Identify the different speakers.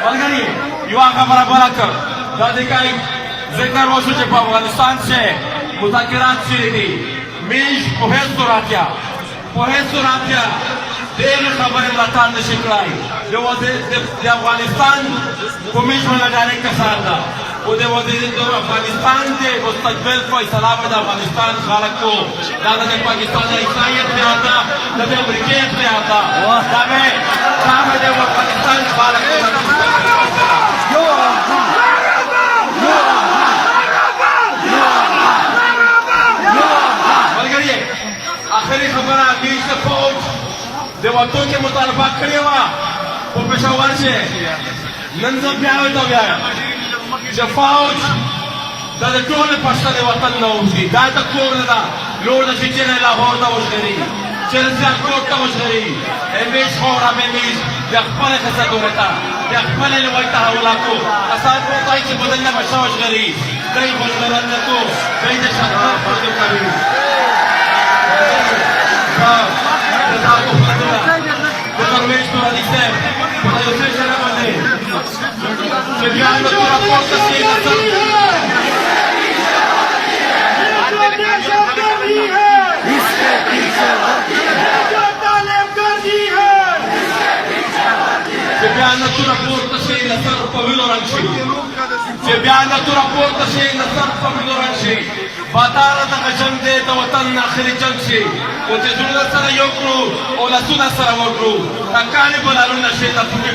Speaker 1: ملګري یوه خبره بله کړ دا د کوي ذکر وشو چې په افغانستان کې مذاکرات شوي دي میش په هیڅ صورت ډېرې خبرې ملاتړ نشي کړی د افغانستان کمیش باندې ډایرکټ کسان ده او د افغانستان د مستقبل فیصله به د افغانستان خلک کو دا د پاکستان د اسرائیل اختیار ده د امریکې اختیار ده دا به د افغانستان خلک ملګري آخري خبره میش د فوج د وطن کې مطالبه کړې وه په پېښور کې نن زه بیا وایم چې فوج دا د ټول پښتنې وطن نه وځي دا د کور نه ده لوړ ده چې چېرې لاهور ته وژغوري چېرې سیالکوټ ته وژغوري همیش خاوره همیش د خپلې ښځه دورې ته د خپلې لوی تحولاتو اساس وتای چې بدل نه بشه وژغوري دی بلدرنتو دی د شهرت پردو کوي Dottor Nurali Sef, da Josef Sharabane, che vi hanno tu rapporto بادار دغه جنګ دی د وطن آخري جنګ شي او چې زړونه سره یو کړو او لاسونه سره وکړو تکانې به لالونه شي د پوکې